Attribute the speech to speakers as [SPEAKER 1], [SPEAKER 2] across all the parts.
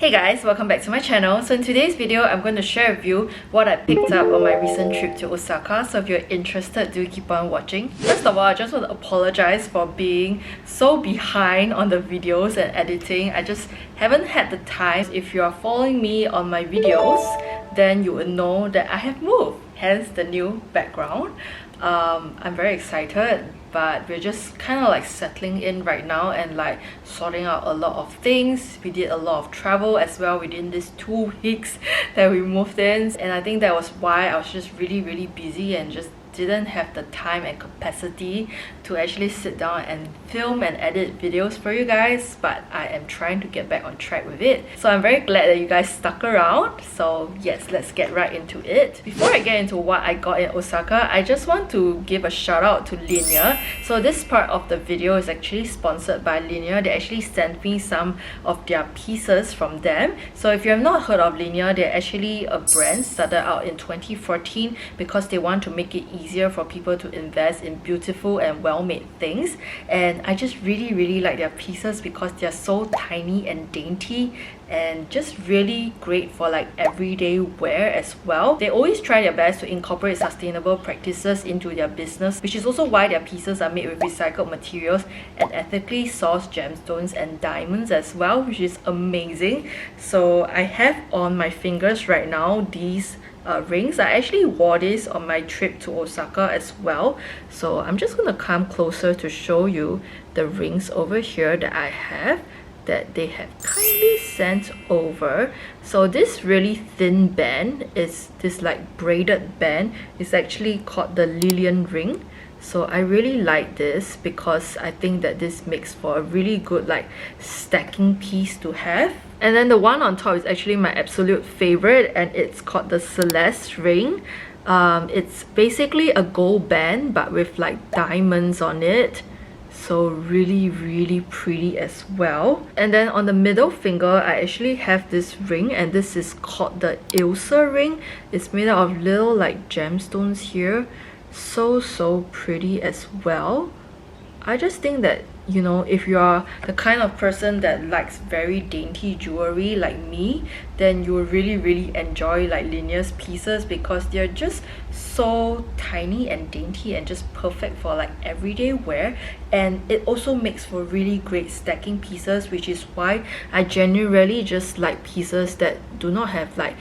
[SPEAKER 1] Hey guys, welcome back to my channel. So in today's video, I'm going to share with you what I picked up on my recent trip to Osaka. So if you're interested, do keep on watching. First of all, I just want to apologize for being so behind on the videos and editing. I just haven't had the time. If you are following me on my videos, then you will know that I have moved, hence the new background. I'm very excited, but we're just kind of like settling in right now and like sorting out a lot of things. We did a lot of travel as well within these 2 weeks that we moved in, and I think that was why I was just really busy and just didn't have the time and capacity to actually sit down and film and edit videos for you guys, but I am trying to get back on track with it. So I'm very glad that you guys stuck around. So yes, let's get right into it. Before I get into what I got in Osaka, I just want to give a shout out to Linjer. So this part of the video is actually sponsored by Linjer. They actually sent me some of their pieces from them. So if you have not heard of Linjer, they're actually a brand started out in 2014 because they want to make it easier for people to invest in beautiful and well-made things. And I just really like their pieces because they're so tiny and dainty and just really great for like everyday wear as well. They always try their best to incorporate sustainable practices into their business, which is also why their pieces are made with recycled materials and ethically sourced gemstones and diamonds as well, which is amazing. So I have on my fingers right now these rings. I actually wore this on my trip to Osaka as well, so I'm just gonna come closer to show you the rings over here that I have that they have kindly sent over. So this really thin band is this like braided band. It's actually called the Lillian ring. So I really like this because I think that this makes for a really good like stacking piece to have. And then the one on top is actually my absolute favorite, and it's called the Celeste ring. It's basically a gold band but with like diamonds on it. So really pretty as well. And then on the middle finger, I actually have this ring, and this is called the Ilse ring. It's made out of little like gemstones here. So pretty as well. I just think that, you know, if you are the kind of person that likes very dainty jewelry like me, then you will really enjoy like Linjer's pieces because they're just so tiny and dainty and just perfect for like everyday wear. And it also makes for really great stacking pieces, which is why I generally just like pieces that do not have like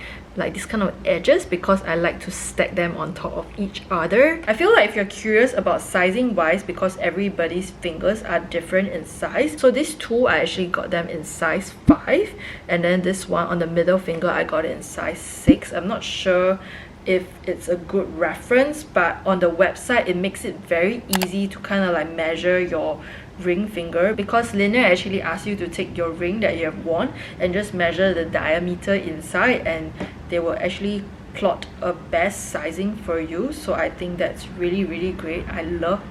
[SPEAKER 1] this kind of edges, because I like to stack them on top of each other. I feel like if you're curious about sizing wise, because everybody's fingers are different in size, so these two I actually got them in size 5, and then this one on the middle finger I got it in size 6. I'm not sure if it's a good reference, but on the website it makes it very easy to kind of like measure your ring finger, because Linjer actually asks you to take your ring that you have worn and just measure the diameter inside, and they will actually plot a best sizing for you. So I think that's really great. I love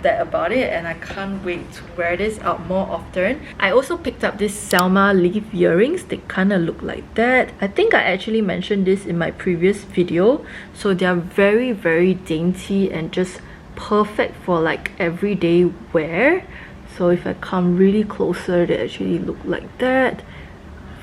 [SPEAKER 1] that about it, and I can't wait to wear this out more often. I also picked up this Selma leaf earrings. They kind of look like that. I think I actually mentioned this in my previous video. So they are very dainty and just perfect for like everyday wear. So if I come really closer, they actually look like that.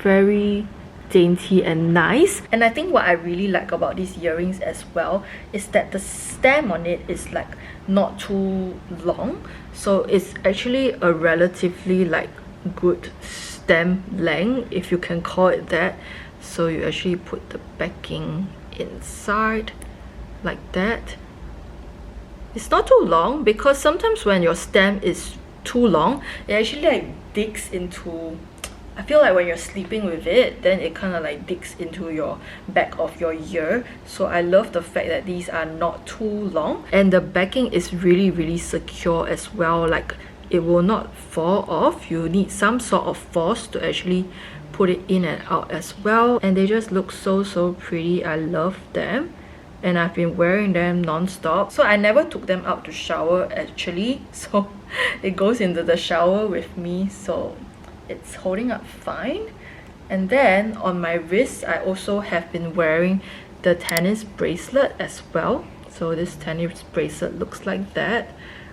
[SPEAKER 1] Very dainty and nice. And I think what I really like about these earrings as well is that the stem on it is like not too long, so it's actually a relatively like good stem length, if you can call it that. So you actually put the backing inside like that. It's not too long, because sometimes when your stem is too long, it actually like digs into, I feel like when you're sleeping with it, then it kind of like digs into your back of your ear. So I love the fact that these are not too long, and the backing is really secure as well. Like it will not fall off. You need some sort of force to actually put it in and out as well. And they just look so pretty. I love them, and I've been wearing them non-stop. So I never took them out to shower actually, so it goes into the shower with me, so it's holding up fine. And then on my wrist, I also have been wearing the tennis bracelet as well. So this tennis bracelet looks like that.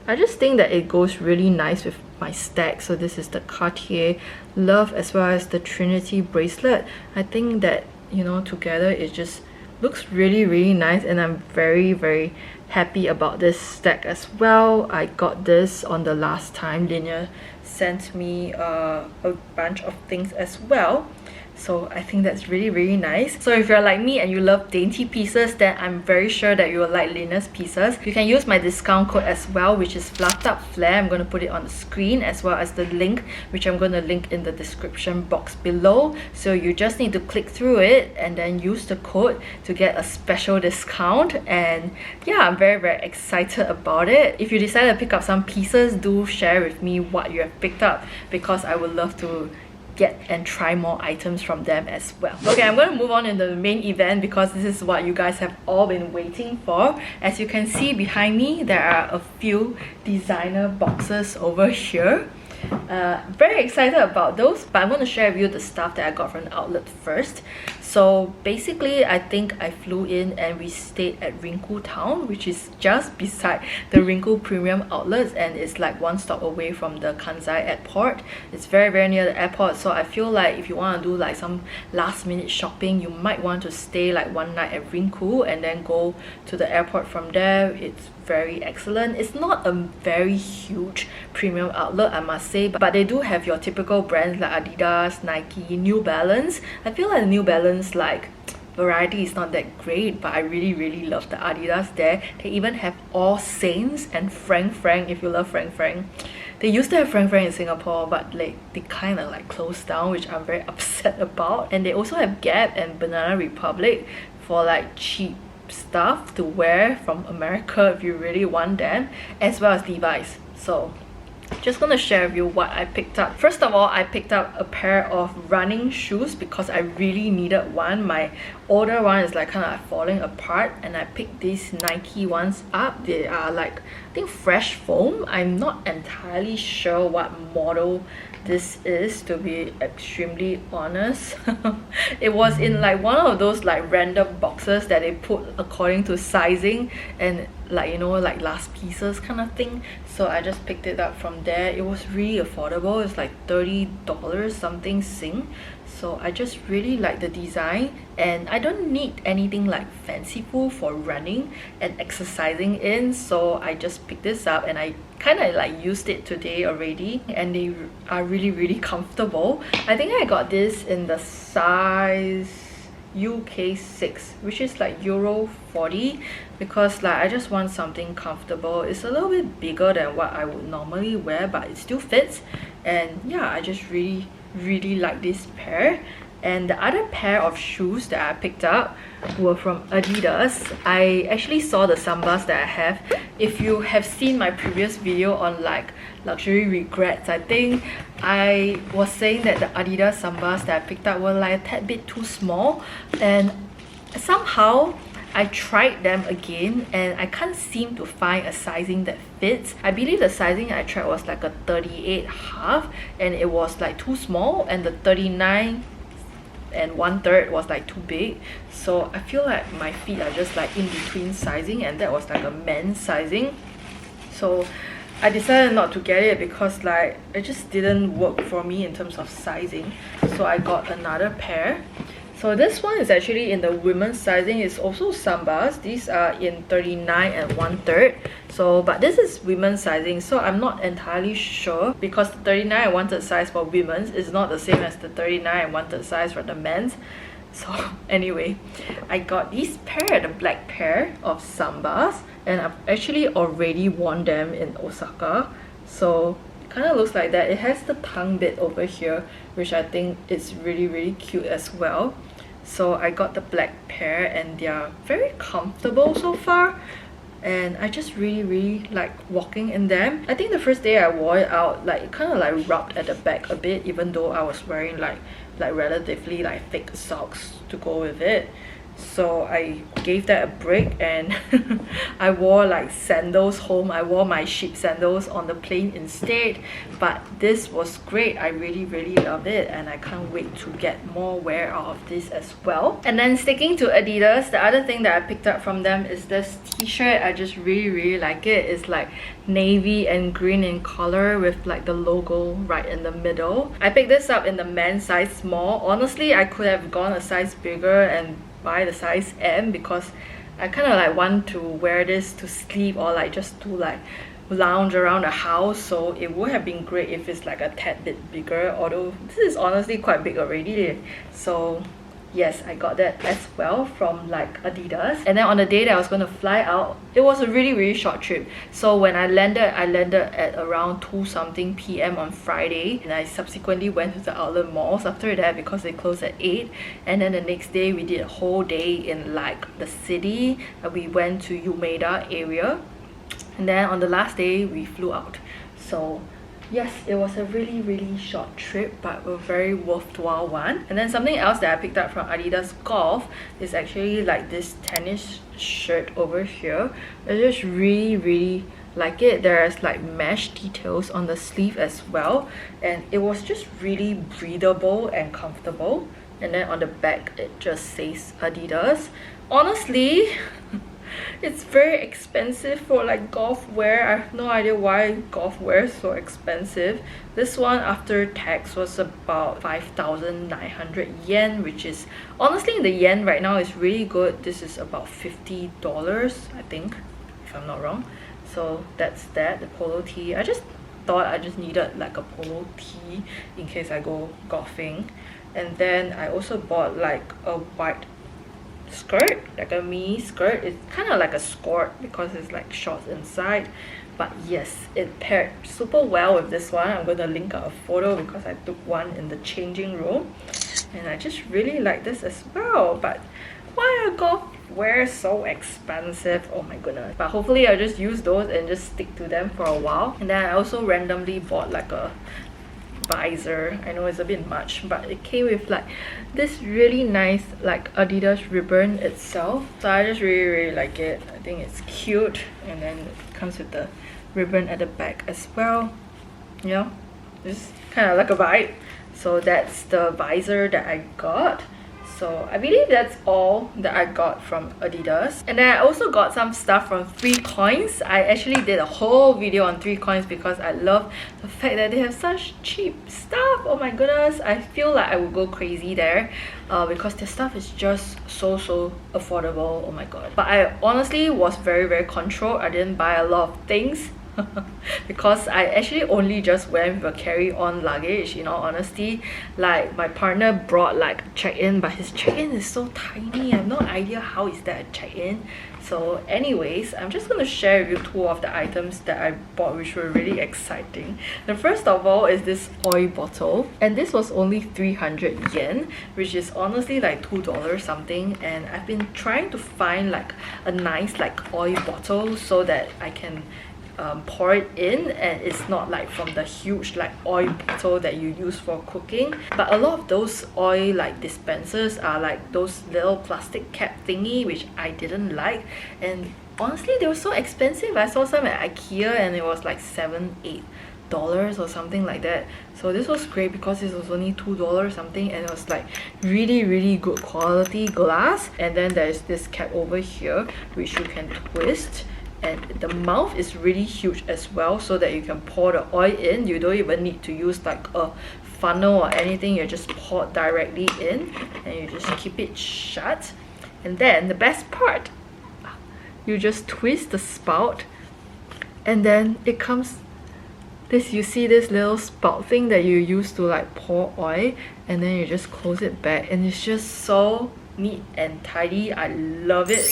[SPEAKER 1] I just think that it goes really nice with my stack. So this is the Cartier Love as well as the Trinity bracelet. I think that, you know, together it just looks really nice, and I'm very happy about this stack as well. I got this on the last time. Linjer sent me a bunch of things as well. So I think that's really nice. So if you're like me and you love dainty pieces, then I'm very sure that you will like Linjer's pieces. You can use my discount code as well, which is Fluffedupflair. I'm going to put it on the screen, as well as the link, which I'm going to link in the description box below. So you just need to click through it and then use the code to get a special discount. And yeah, I'm very excited about it. If you decide to pick up some pieces, do share with me what you have picked up, because I would love to get and try more items from them as well. Okay, I'm going to move on in the main event, because this is what you guys have all been waiting for. As you can see behind me, there are a few designer boxes over here. Very excited about those, but I'm going to share with you the stuff that I got from the outlet first. So basically, I think I flew in and we stayed at Rinku Town, which is just beside the Rinku Premium Outlets, and it's like one stop away from the Kansai airport. It's very near the airport, so I feel like if you want to do like some last minute shopping, you might want to stay like one night at Rinku and then go to the airport from there. It's very excellent. It's not a very huge premium outlet, I must say, but they do have your typical brands like Adidas, Nike, New Balance. I feel like the New Balance like variety is not that great, but I really love the Adidas there. They even have All Saints and Frank if you love Frank. They used to have Frank in Singapore, but like they kind of like closed down, which I'm very upset about. And they also have Gap and Banana Republic for like cheap stuff to wear from America if you really want them, as well as Levi's. So just gonna share with you what I picked up. First of all, I picked up a pair of running shoes because I really needed one. My older one is like kind of like falling apart, and I picked these Nike ones up. They are like, I think, fresh foam. I'm not entirely sure what model this is, to be extremely honest. It was in like one of those like random boxes that they put according to sizing and like, you know, like last pieces kind of thing. So I just picked it up from there. It was really affordable. It's like $30 something Sing. So I just really like the design, and I don't need anything like fanciful for running and exercising in, so I just picked this up and I kind of like used it today already, and they are really comfortable. I think I got this in the size UK 6, which is like Euro 40, because like I just want something comfortable. It's a little bit bigger than what I would normally wear, but it still fits. And yeah, I just really like this pair. And the other pair of shoes that I picked up were from Adidas. I actually saw the Sambas that I have. If you have seen my previous video on like luxury regrets, I think I was saying that the Adidas Sambas that I picked up were like a tad bit too small, and somehow I tried them again and I can't seem to find a sizing that fits. I believe the sizing I tried was like a 38.5, and it was like too small, and the 39 and 1/3 was like too big. So I feel like my feet are just like in between sizing, and that was like a men's sizing. So I decided not to get it because like it just didn't work for me in terms of sizing. So I got another pair. So this one is actually in the women's sizing. It's also Sambas. These are in 39 and 1/3. So, but this is women's sizing, so I'm not entirely sure, because the 39 and 1/3 size for women's is not the same as the 39 and 1/3 size for the men's. So anyway, I got this pair, the black pair of Sambas, and I've actually already worn them in Osaka. So it kind of looks like that. It has the tongue bit over here, which I think is really cute as well. So I got the black pair, and they are very comfortable so far, and I just really like walking in them. I think the first day I wore it out, like it kind of like rubbed at the back a bit, even though I was wearing like relatively like thick socks to go with it. so I gave that a break and I wore like sandals home. I wore my sheep sandals on the plane instead, but this was great. I really love it and I can't wait to get more wear out of this as well. And then sticking to Adidas, the other thing that I picked up from them is this t-shirt. I just really like it. It's like navy and green in color with like the logo right in the middle. I picked this up in the men's size small. Honestly, I could have gone a size bigger and buy the size M because I kind of like want to wear this to sleep or like just to like lounge around the house, so it would have been great if it's like a tad bit bigger, although this is honestly quite big already. So yes, I got that as well from like Adidas. And then on the day that I was going to fly out, it was a really short trip. So when I landed at around 2 something p.m. on Friday, and I subsequently went to the outlet malls after that because they closed at 8. And then the next day we did a whole day in like the city. We went to Umeda area, and then on the last day we flew out. So yes, it was a really short trip, but a very worthwhile one. And then something else that I picked up from Adidas Golf is actually like this tennis shirt over here. I just really like it. There's like mesh details on the sleeve as well, and it was just really breathable and comfortable. And then on the back it just says Adidas. Honestly, it's very expensive for like golf wear. I have no idea why golf wear is so expensive. This one after tax was about 5,900 yen, which is honestly the yen right now is really good. This is about $50, I think, if I'm not wrong. So that's that, the polo tee. I just thought I just needed like a polo tee in case I go golfing. And then I also bought like a white skirt, like a mini skirt. It's kind of like a skort because it's like shorts inside, but yes, it paired super well with this one. I'm going to link out a photo because I took one in the changing room, and I just really like this as well. But why are golf wear so expensive? Oh my goodness. But hopefully I'll just use those and just stick to them for a while. And then I also randomly bought like a visor. I know it's a bit much, but it came with like this really nice like Adidas ribbon itself, so I just really like it. I think it's cute, and then it comes with the ribbon at the back as well. You know, it's kind of like a vibe. So that's the visor that I got. So I believe that's all that I got from Adidas. And then I also got some stuff from 3Coins. I actually did a whole video on 3Coins because I love the fact that they have such cheap stuff. Oh my goodness, I feel like I would go crazy there because their stuff is just so affordable. Oh my god. But I honestly was very controlled. I didn't buy a lot of things because I actually only just went with a carry-on luggage. In all honesty, like my partner brought like check-in, but his check-in is so tiny. I have no idea how is that a check-in. So anyways, I'm just going to share with you 2 of the items that I bought which were really exciting. The first of all is this oil bottle, and this was only 300 yen, which is honestly like $2 something. And I've been trying to find like a nice like oil bottle so that I can pour it in, and it's not like from the huge like oil bottle that you use for cooking. But a lot of those oil like dispensers are like those little plastic cap thingy, which I didn't like, and honestly they were so expensive. I saw some at IKEA and it was like $7-8 or something like that. So this was great because this was only $2 something, and it was like really good quality glass. And then there's this cap over here which you can twist, and the mouth is really huge as well, so that you can pour the oil in. You don't even need to use like a funnel or anything. You just pour directly in and you just keep it shut. And then the best part, you just twist the spout, and then it comes this, you see this little spout thing that you use to like pour oil, and then you just close it back, and it's just so neat and tidy. I love it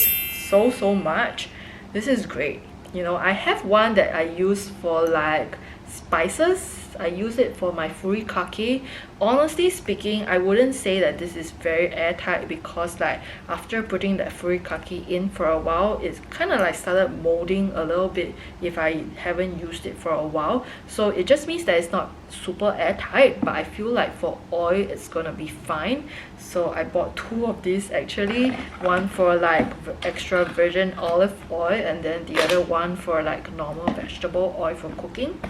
[SPEAKER 1] so much. This is great. You know, I have one that I use for like spices. I use it for my furikake. Honestly speaking, I wouldn't say that this is very airtight because like after putting that furikake in for a while, it's kind of like started molding a little bit if I haven't used it for a while. So it just means that it's not super airtight, but I feel like for oil it's gonna be fine. So I bought 2 of these actually, one for like extra virgin olive oil and then the other one for like normal vegetable oil for cooking.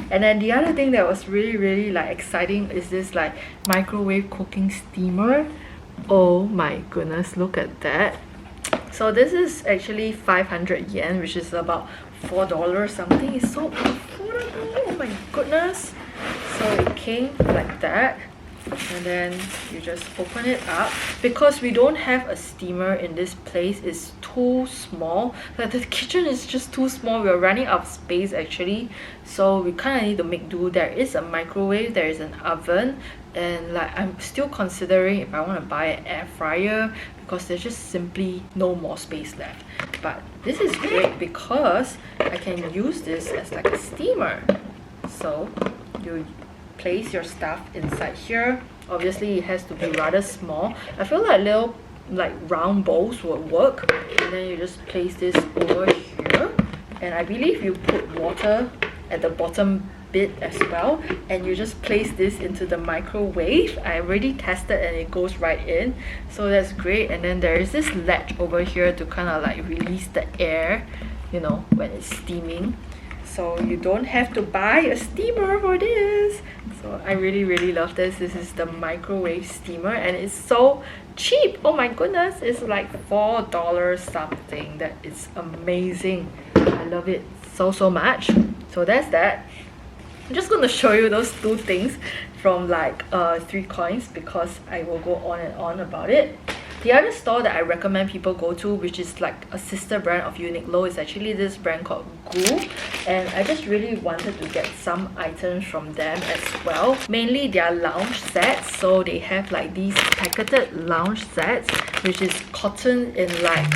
[SPEAKER 1] And then the other thing that was really like exciting is this like microwave cooking steamer. Oh my goodness, look at that. So this is actually 500 yen, which is about $4 something. It's so affordable, oh my goodness. So it came like that, and then you just open it up. Because we don't have a steamer in this place, it's too small, like the kitchen is just too small. We're running out of space actually, so we kind of need to make do. There is a microwave, there is an oven, and like I'm still considering if I want to buy an air fryer because there's just simply no more space left. But this is great because I can use this as like a steamer. So you place your stuff inside here. Obviously it has to be rather small. I feel like little like round bowls would work, and then you just place this over here, and I believe you put water at the bottom bit as well, and you just place this into the microwave. I already tested and it goes right in, so that's great. And then there is this latch over here to kind of like release the air, you know, when it's steaming. So you don't have to buy a steamer for this. So I really love this. This is the microwave steamer and it's so cheap. Oh my goodness, it's like $4 something. That is amazing. I love it so much. So that's that. I'm just going to show you those 2 things from like 3 coins because I will go on and on about it. The other store that I recommend people go to, which is like a sister brand of Uniqlo, is actually this brand called Goo, and I just really wanted to get some items from them as well. Mainly their lounge sets. So they have like these packeted lounge sets, which is cotton in like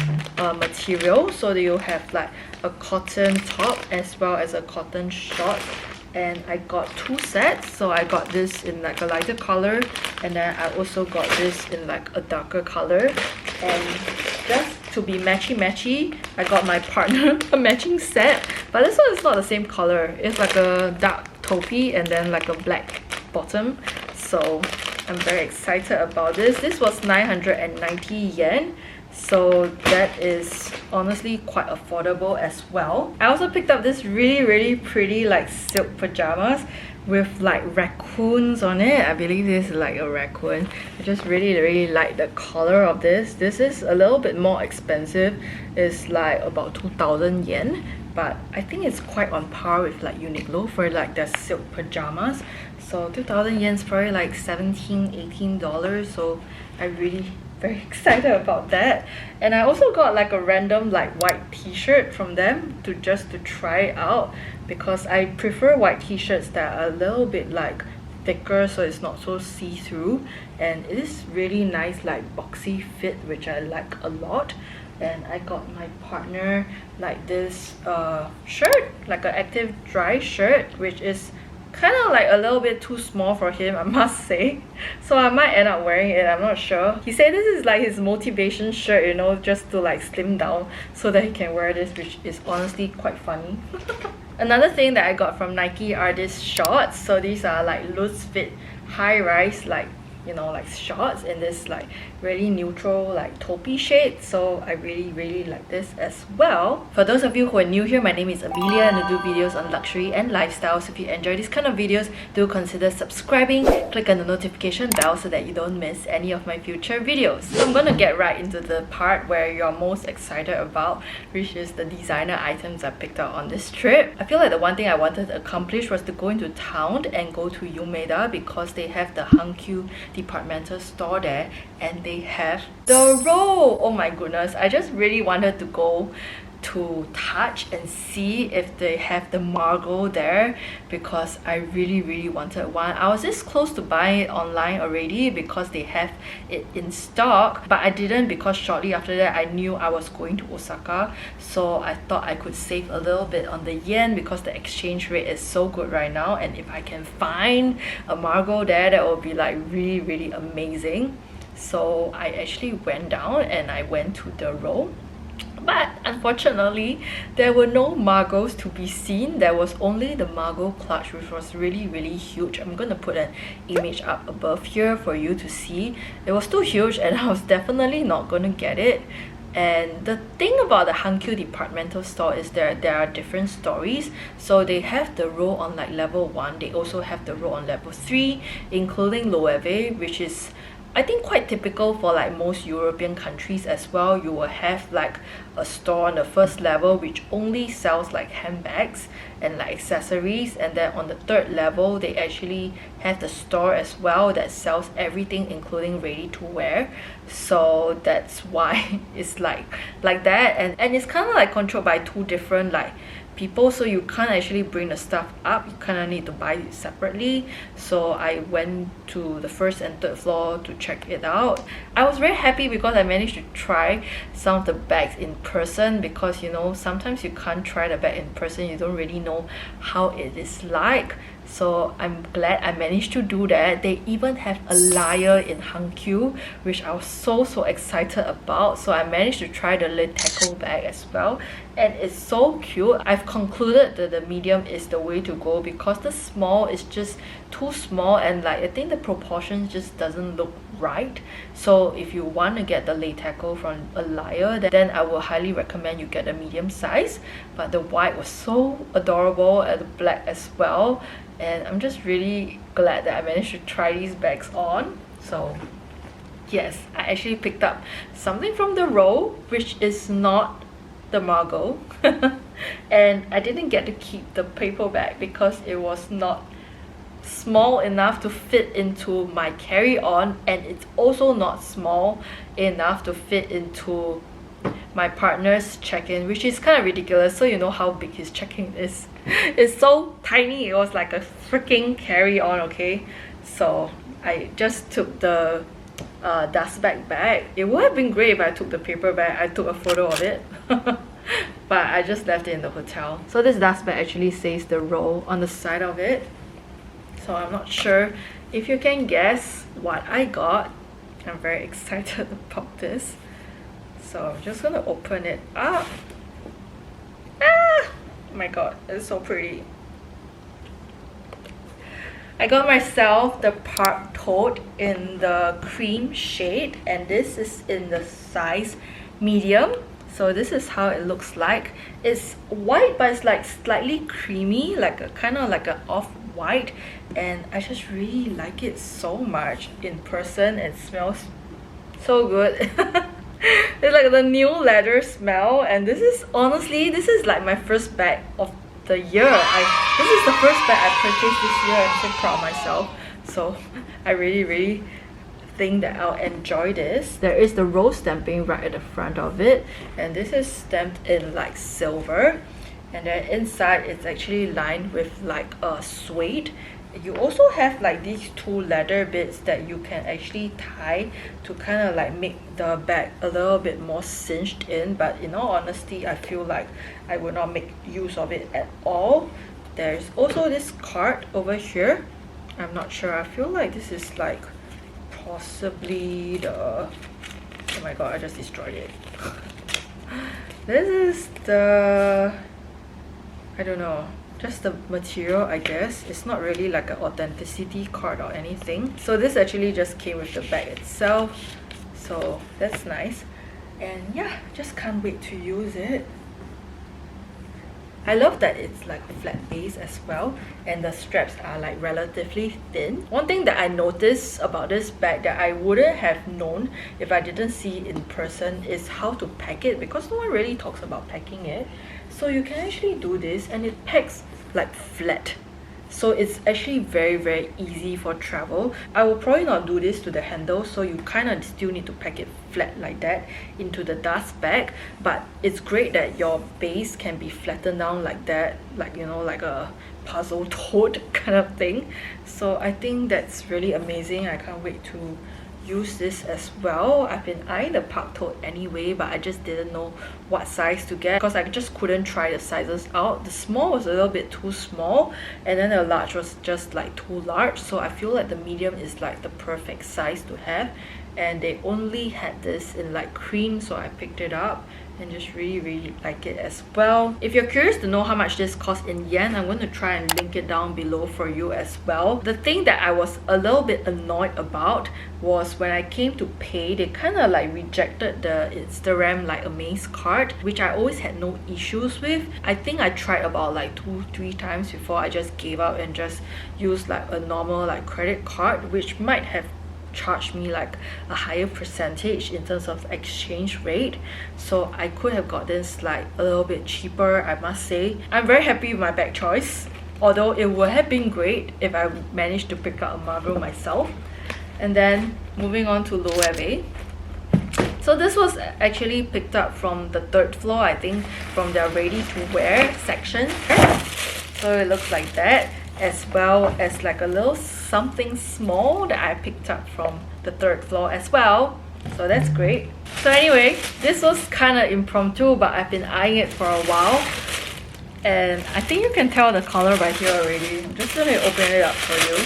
[SPEAKER 1] material. So you'll have like a cotton top as well as a cotton short. And I got 2 sets. So I got this in like a lighter color, and then I also got this in like a darker color. And just to be matchy, I got my partner a matching set, but this one is not the same color. It's like a dark taupey and then like a black bottom. So I'm very excited about this. This was 990 yen. So that is honestly quite affordable as well. I also picked up this really pretty like silk pajamas with like raccoons on it. I believe this is like a raccoon. I just really like the color of this. This is a little bit more expensive. It's like about 2,000 yen, but I think it's quite on par with like Uniqlo for like their silk pajamas. So 2,000 yen is probably like $17-18. So I really very excited about that. And I also got like a random like white t-shirt from them to try it out, because I prefer white t-shirts that are a little bit like thicker so it's not so see-through, and it is really nice like boxy fit, which I like a lot. And I got my partner like this shirt, like an active dry shirt, which is kind of like a little bit too small for him, I must say. So I might end up wearing it, I'm not sure. He said this is like his motivation shirt, you know, just to like slim down so that he can wear this, which is honestly quite funny. Another thing that I got from Nike are these shorts. So these are like loose fit, high rise, like, you know, like shorts in this like really neutral like taupey shade. So I really like this as well. For those of you who are new here, my name is Amelia and I do videos on luxury and lifestyle. So if you enjoy this kind of videos, do consider subscribing, click on the notification bell so that you don't miss any of my future videos. So I'm gonna get right into the part where you're most excited about, which is the designer items I picked up on this trip. I feel like the one thing I wanted to accomplish was to go into town and go to Yumeda, because they have the Hankyu departmental store there and they have the roll. Oh my goodness, I just really wanted to go to touch and see if they have the margot there, because I really wanted one. I was this close to buying it online already because they have it in stock, but I didn't because shortly after that I knew I was going to Osaka, so I thought I could save a little bit on the yen because the exchange rate is so good right now, and if I can find a margot there, that would be like really amazing. So I actually went down and I went to the row, but unfortunately there were no margaux to be seen. There was only the margot clutch, which was really huge. I'm gonna put an image up above here for you to see. It was too huge and I was definitely not gonna get it. And the thing about the Hankyu departmental store is there are different stories. So they have the row on like level 1, they also have the row on level 3, including Loewe, which is I think quite typical for like most European countries as well. You will have like a store on the first level which only sells like handbags and like accessories, and then on the third level they actually have the store as well that sells everything including ready to wear. So that's why it's like that, and it's kind of like controlled by two different like people, so you can't actually bring the stuff up, you kind of need to buy it separately. So I went to the first and third floor to check it out. I was very happy because I managed to try some of the bags in person, because you know sometimes you can't try the bag in person, you don't really know how it is like. So I'm glad I managed to do that. They even have a liar in Hankyu, which I was so excited about. So I managed to try the Liteco bag as well, and it's so cute. I've concluded that the medium is the way to go because the small is just too small, and like I think the proportion just doesn't look right. So if you want to get the Liteco from a liar, then I will highly recommend you get a medium size. But the white was so adorable, and the black as well, and I'm just really glad that I managed to try these bags on. So yes, I actually picked up something from the row which is not the margot and I didn't get to keep the paper bag because it was not small enough to fit into my carry-on, and it's also not small enough to fit into my partner's check-in, which is kind of ridiculous. So you know how big his check-in is. It's so tiny, it was like a freaking carry-on, okay? So I just took the dust bag. It would have been great if I took the paper bag. I took a photo of it but I just left it in the hotel. So this dust bag actually says the row on the side of it, so I'm not sure if you can guess what I got. I'm very excited about this. So I'm just gonna open it up. Oh my god, it's so pretty. I got myself the Park Tote in the cream shade, and this is in the size medium. So this is how it looks like. It's white, but it's like slightly creamy, like a kind of like an off-white, and I just really like it so much in person. It smells so good. It's like the new leather smell, and this is honestly, this is like my first bag of the year. This is the first bag I purchased this year. I'm so proud of myself. So I really think that I'll enjoy this. There is the rose stamping right at the front of it, and this is stamped in like silver, and then inside it's actually lined with like a suede. You also have like these two leather bits that you can actually tie to kind of like make the bag a little bit more cinched in, but in all honesty I feel like I would not make use of it at all. There's also this card over here. I'm not sure, I feel like this is like possibly the, oh my god, I just destroyed it. This is the, I don't know, just the material, I guess. It's not really like an authenticity card or anything. So this actually just came with the bag itself, so that's nice. And yeah, just can't wait to use it. I love that it's like flat base as well, and the straps are like relatively thin. One thing that I noticed about this bag that I wouldn't have known if I didn't see it in person is how to pack it, because no one really talks about packing it. So you can actually do this and it packs like flat. so it's actually very easy for travel. I will probably not do this to the handle, so you kind of still need to pack it flat like that into the dust bag, but it's great that your base can be flattened down like that, like, you know, like a puzzle toad kind of thing. So I think that's really amazing. I can't wait to use this as well. I've been eyeing the park tote anyway, but I just didn't know what size to get because I just couldn't try the sizes out. The small was a little bit too small, and then the large was just like too large, so I feel like the medium is like the perfect size to have, and they only had this in like cream, so I picked it up and just really like it as well. If you're curious to know how much this costs in yen, I'm going to try and link it down below for you as well. The thing that I was a little bit annoyed about was when I came to pay, they kind of like rejected the Instagram like Amaze card, which I always had no issues with. I think I tried about like 2-3 times before I just gave up and just used like a normal like credit card, which might have charged me like a higher percentage in terms of exchange rate. So I could have got this like a little bit cheaper, I must say. I'm very happy with my bag choice, although it would have been great if I managed to pick up a marble myself. And then moving on to Loewe. So this was actually picked up from the 3rd floor, I think, from their ready to wear section. So it looks like that, as well as like a little something small that I picked up from the 3rd floor as well. So that's great. So anyway, this was kind of impromptu, but I've been eyeing it for a while, and I think you can tell the color by here already. I'm just gonna open it up for you.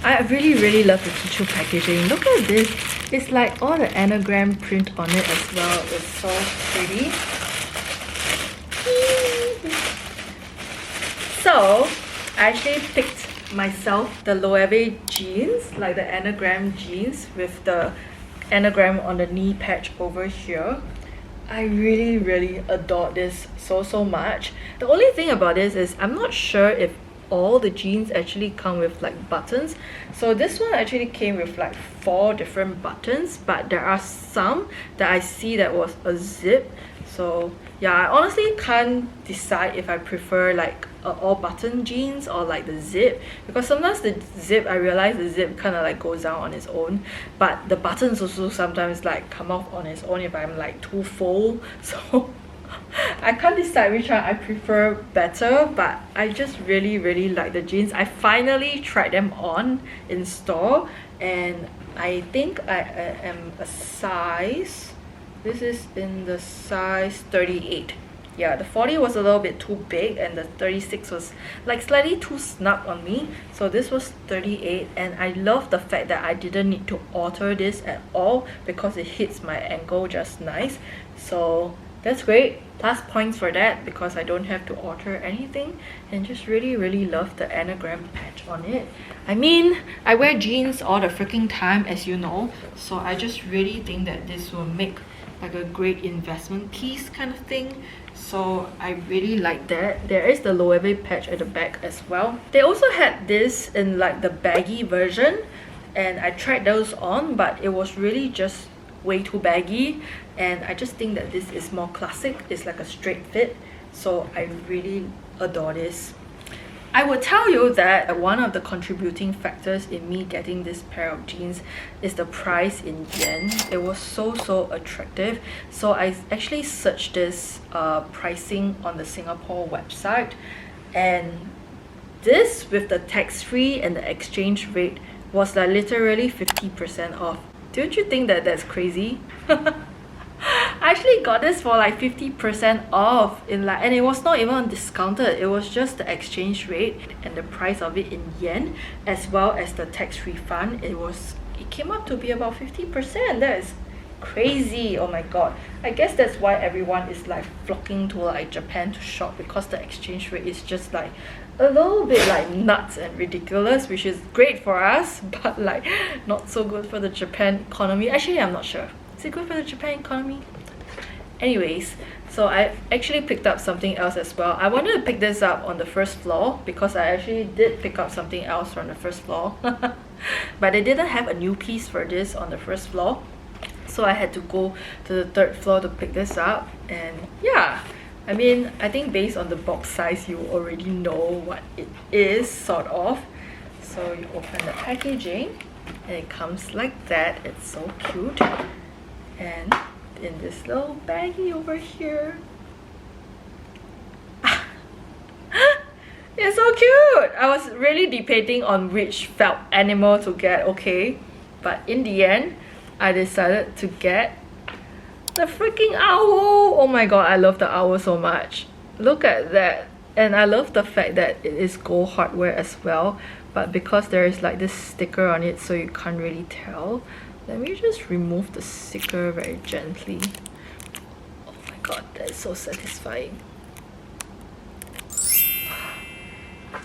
[SPEAKER 1] I really love the tissue packaging. Look at this. It's like all the anagram print on it as well. It's so pretty. So I actually picked myself the Loewe jeans, like the anagram jeans with the anagram on the knee patch over here. I really adore this so much. The only thing about this is I'm not sure if all the jeans actually come with like buttons. So this one actually came with like 4 different buttons, but there are some that I see that was a zip. So yeah, I honestly can't decide if I prefer like all button jeans or like the zip, because sometimes the zip, I realize the zip kind of like goes down on its own, but the buttons also sometimes like come off on its own if I'm like too full. So I can't decide which one I prefer better, but I just really like the jeans. I finally tried them on in store, and I think I am a size, this is in the size 38. Yeah, the 40 was a little bit too big, and the 36 was like slightly too snug on me. So this was 38, and I love the fact that I didn't need to alter this at all because it hits my ankle just nice. So that's great. Plus points for that because I don't have to alter anything, and just really love the anagram patch on it. I mean, I wear jeans all the freaking time, as you know, so I just really think that this will make like a great investment piece kind of thing. So I really like that. There is the Loewe patch at the back as well. They also had this in like the baggy version, and I tried those on, but it was really just way too baggy, and I just think that this is more classic. It's like a straight fit, so I really adore this. I would tell you that one of the contributing factors in me getting this pair of jeans is the price in yen. It was so attractive, so I actually searched this pricing on the Singapore website, and this with the tax-free and the exchange rate was like literally 50% off. Don't you think that that's crazy? I actually got this for like 50% off in like, and it was not even discounted. It was just the exchange rate and the price of it in yen, as well as the tax refund. It came up to be about 50%. That is crazy. Oh my god. I guess that's why everyone is like flocking to like Japan to shop, because the exchange rate is just like a little bit like nuts and ridiculous, which is great for us, but like not so good for the Japan economy. Actually, I'm not sure. Is it good for the Japan economy? Anyways, so I actually picked up something else as well. I wanted to pick this up on the 1st floor because I actually did pick up something else from the 1st floor. But they didn't have a new piece for this on the 1st floor. So I had to go to the 3rd floor to pick this up. And yeah, I mean, I think based on the box size, you already know what it is, sort of. So you open the packaging and it comes like that. It's so cute. And in this little baggie over here, it's so cute! I was really debating on which felt animal to get, okay? But in the end, I decided to get the freaking owl! Oh my god, I love the owl so much. Look at that. And I love the fact that it is gold hardware as well. But because there is like this sticker on it, so you can't really tell. Let me just remove the sticker very gently. Oh my god, that is so satisfying.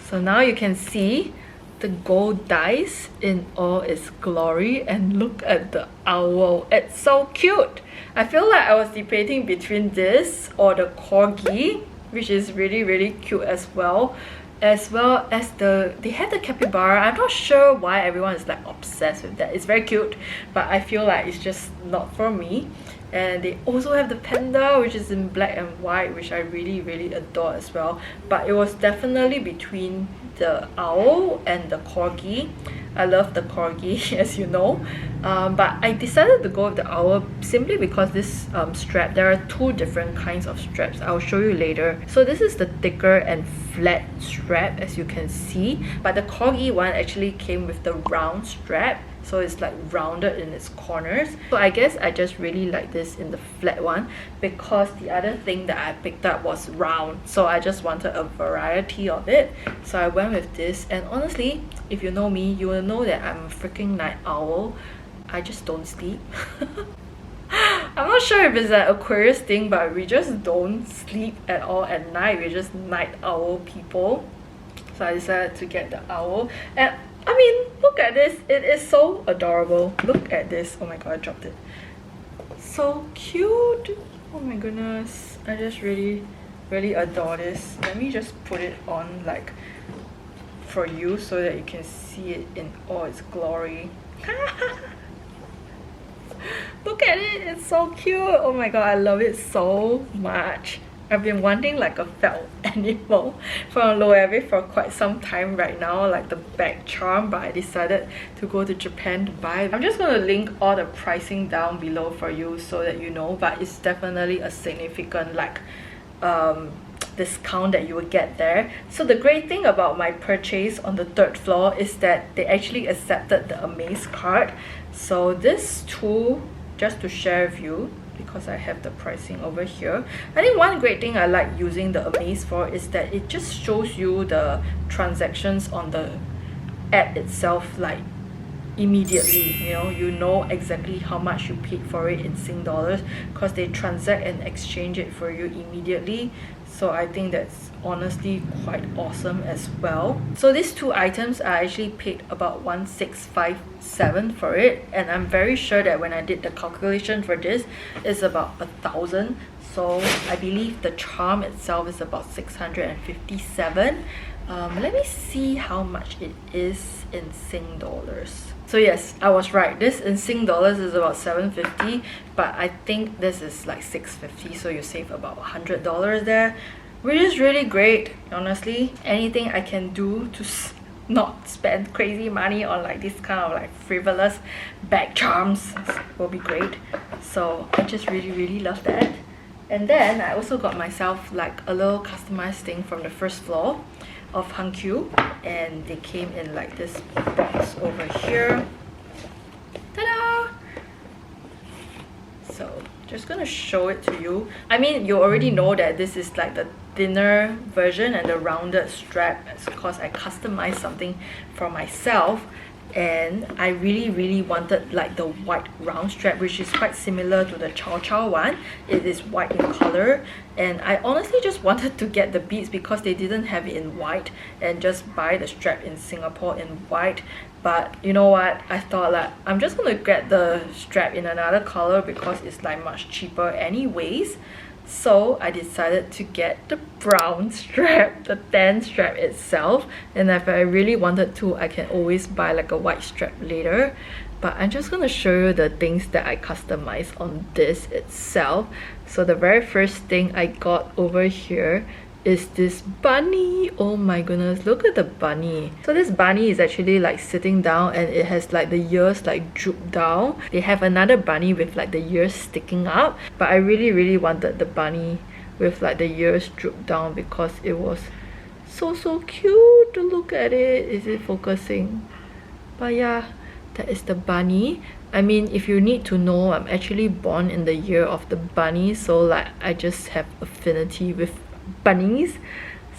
[SPEAKER 1] So now you can see the gold dice in all its glory, and look at the owl. It's so cute. I feel like I was debating between this or the corgi, which is really cute as well as they had the capybara. I'm not sure why everyone is like obsessed with that. It's very cute, but I feel like it's just not for me. And they also have the panda, which is in black and white, which I really adore as well. But it was definitely between the owl and the corgi. I love the corgi, as you know. But I decided to go with the owl simply because this strap, there are two different kinds of straps. I'll show you later. So this is the thicker and flat strap, as you can see. But the corgi one actually came with the round strap. So it's like rounded in its corners. So I guess I just really like this in the flat one because the other thing that I picked up was round. So I just wanted a variety of it. So I went with this, and honestly, if you know me, you will know that I'm a freaking night owl. I just don't sleep. I'm not sure if it's an Aquarius thing, but we just don't sleep at all at night. We're just night owl people. So I decided to get the owl. And I mean, look at this. It is so adorable. Look at this. Oh my god, I dropped it. So cute. Oh my goodness. I just really adore this. Let me just put it on like for you so that you can see it in all its glory. Look at it. It's so cute. Oh my god, I love it so much. I've been wanting like a felt animal from Loewe for quite some time right now, like the back charm, but I decided to go to Japan to buy it. I'm just going to link all the pricing down below for you so that you know, but it's definitely a significant like discount that you will get there. So the great thing about my purchase on the 3rd floor is that they actually accepted the Amaze card. So this tool, just to share with you, because I have the pricing over here. I think one great thing I like using the Amaze for is that it just shows you the transactions on the app itself like immediately. You know exactly how much you paid for it in Sing dollars because they transact and exchange it for you immediately. So I think that's honestly quite awesome as well. So these two items, I actually paid about 1,657 for it, and I'm very sure that when I did the calculation for this, it's about 1,000. So I believe the charm itself is about 657. Let me see how much it is in Sing dollars. So yes, I was right. This in Sing dollars is about 750, but I think this is like 650, so you save about $100 there, which is really great. Honestly, anything I can do to not spend crazy money on like this kind of like frivolous bag charms will be great. So I just really love that. And then I also got myself like a little customized thing from the 1st floor of Hankyu, and they came in like this box over here. Ta-da! So just gonna show it to you. I mean, you already know that this is like the thinner version and the rounded strap because I customized something for myself, and I really wanted like the white round strap, which is quite similar to the Chow Chow one. It is white in color, and I honestly just wanted to get the beads because they didn't have it in white, and just buy the strap in Singapore in white. But you know what, I thought like I'm just gonna get the strap in another color because it's like much cheaper anyways. So I decided to get the brown strap, the tan strap itself, and if I really wanted to, I can always buy like a white strap later. but I'm just gonna show you the things that I customized on this itself. So the very first thing I got over here is this bunny. Oh my goodness, look at the bunny. So this bunny is actually like sitting down and it has like the ears like drooped down. They have another bunny with like the ears sticking up, but I really wanted the bunny with like the ears drooped down because it was so cute to look at it. Is it focusing? But yeah, that is the bunny. I mean, if you need to know, I'm actually born in the year of the bunny, so like I just have affinity with bunnies.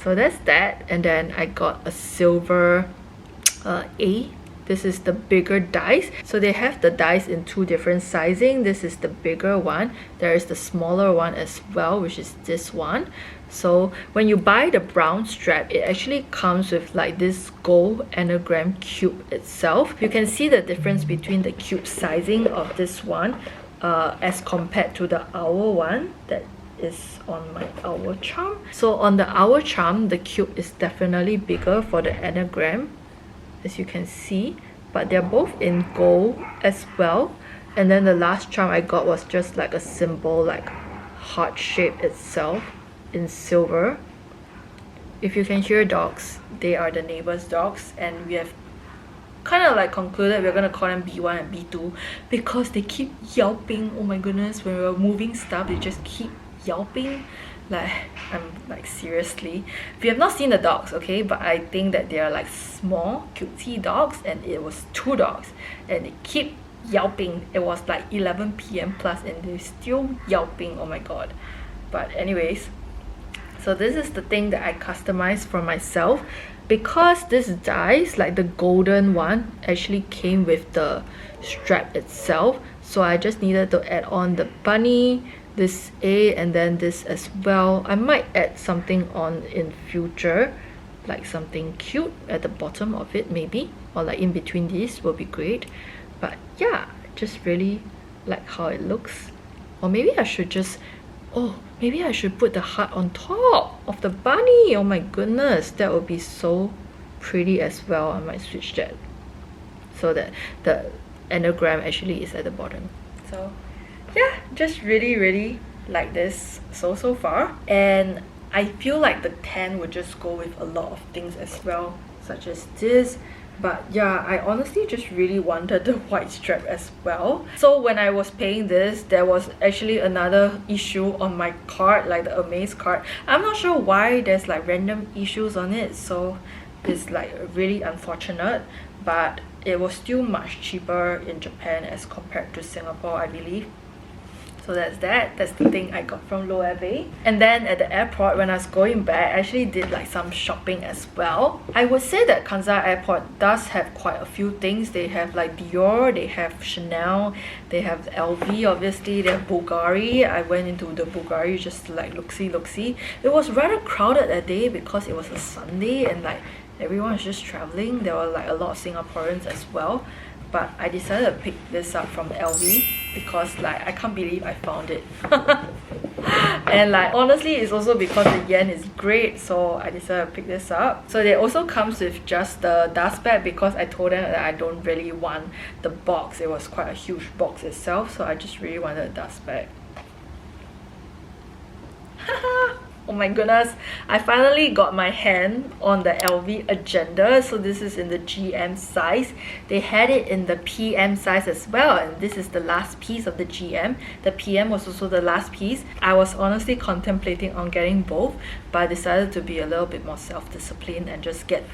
[SPEAKER 1] So that's that. And then I got a silver A. This is the bigger dice. So they have the dice in two different sizing. This is the bigger one. There is the smaller one as well, which is this one. So when you buy the brown strap, it actually comes with like this gold anagram cube itself. You can see the difference between the cube sizing of this one as compared to the owl one that is on my owl charm. So on the owl charm, the cube is definitely bigger for the anagram, as you can see, but they're both in gold as well. And then the last charm I got was just like a simple like heart shape itself in silver. If you can hear dogs, they are the neighbor's dogs, and we have kind of like concluded we're gonna call them B1 and B2 because they keep yelping. Oh my goodness, when we're moving stuff they just keep yelping. Like, I'm like, seriously. We have not seen the dogs, okay, but I think that they are like small cutesy dogs, and it was two dogs and they keep yelping. It was like 11 p.m. plus and they're still yelping. Oh my god. But anyways, so this is the thing that I customized for myself because this dice, like the golden one, actually came with the strap itself. So I just needed to add on the bunny, this A, and then this as well. I might add something on in future, like something cute at the bottom of it maybe, or like in between these will be great. But yeah, just really like how it looks. Or maybe I should just, oh, maybe I should put the heart on top of the bunny. Oh my goodness, that would be so pretty as well. I might switch that so that the anagram actually is at the bottom. So yeah, just really like this so far. And I feel like the tan would just go with a lot of things as well, such as this. But yeah, I honestly just really wanted the white strap as well. So when I was paying this, there was actually another issue on my card, like the Amaze card. I'm not sure why there's like random issues on it, so it's like really unfortunate, but it was still much cheaper in Japan as compared to Singapore, I believe. So that's the thing I got from Loewe. And then at the airport, when I was going back, I actually did like some shopping as well. I would say that Kansai Airport does have quite a few things. They have like Dior, they have Chanel, they have LV, obviously, they have Bulgari. I went into the Bulgari just to like look-see. It was rather crowded that day because it was a Sunday and like everyone was just traveling. There were like a lot of Singaporeans as well. But I decided to pick this up from LV because like I can't believe I found it. And like honestly, it's also because the yen is great, so I decided to pick this up. So they also comes with just the dust bag because I told them that I don't really want the box. It was quite a huge box itself, so I just really wanted a dust bag. Oh my goodness, I finally got my hand on the LV agenda. So this is in the GM size. They had it in the PM size as well, and this is the last piece of the GM. The PM was also the last piece. I was honestly contemplating on getting both, but I decided to be a little bit more self-disciplined and just get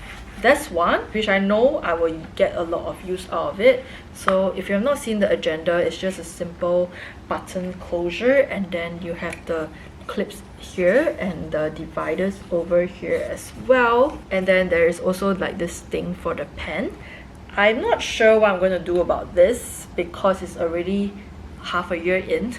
[SPEAKER 1] this one, which I know I will get a lot of use out of it. So if you have not seen the agenda, it's just a simple button closure, and then you have the clips here and the dividers over here as well. And then there is also like this thing for the pen. I'm not sure what I'm going to do about this because it's already half a year in.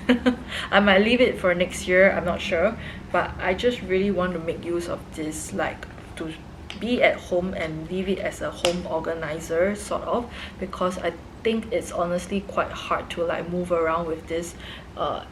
[SPEAKER 1] I might leave it for next year, I'm not sure, but I just really want to make use of this, like to be at home and leave it as a home organizer sort of, because I think it's honestly quite hard to like move around with this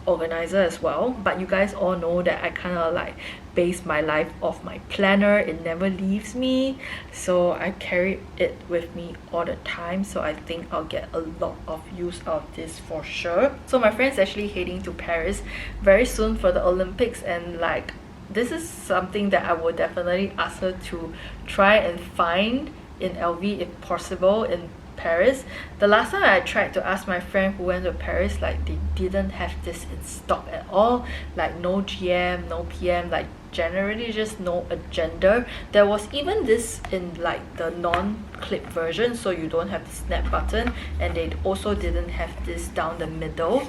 [SPEAKER 1] organizer as well. But you guys all know that I kind of like base my life off my planner. It never leaves me, so I carry it with me all the time. So I think I'll get a lot of use out of this for sure. So my friend's actually heading to Paris very soon for the Olympics, and like this is something that I would definitely ask her to try and find in LV if possible in Paris. The last time I tried to ask my friend who went to Paris, like they didn't have this in stock at all. Like no GM, no PM, like generally just no agenda. There was even this in like the non-clip version, so you don't have the snap button, and they also didn't have this down the middle,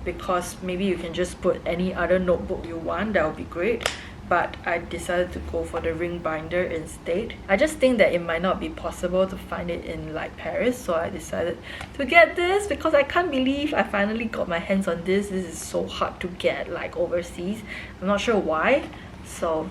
[SPEAKER 1] because maybe you can just put any other notebook you want. That would be great, but I decided to go for the ring binder instead. I just think that it might not be possible to find it in like Paris, so I decided to get this because I can't believe I finally got my hands on this. This is so hard to get like overseas. I'm not sure why, so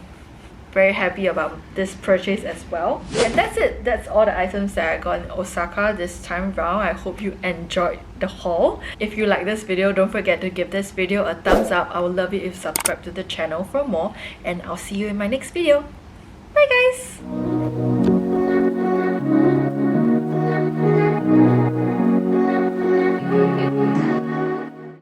[SPEAKER 1] very happy about this purchase as well. And that's it. That's all the items that I got in Osaka this time round. I hope you enjoyed the haul. If you like this video, don't forget to give this video a thumbs up. I would love it if you subscribe to the channel for more, and I'll see you in my next video. Bye guys!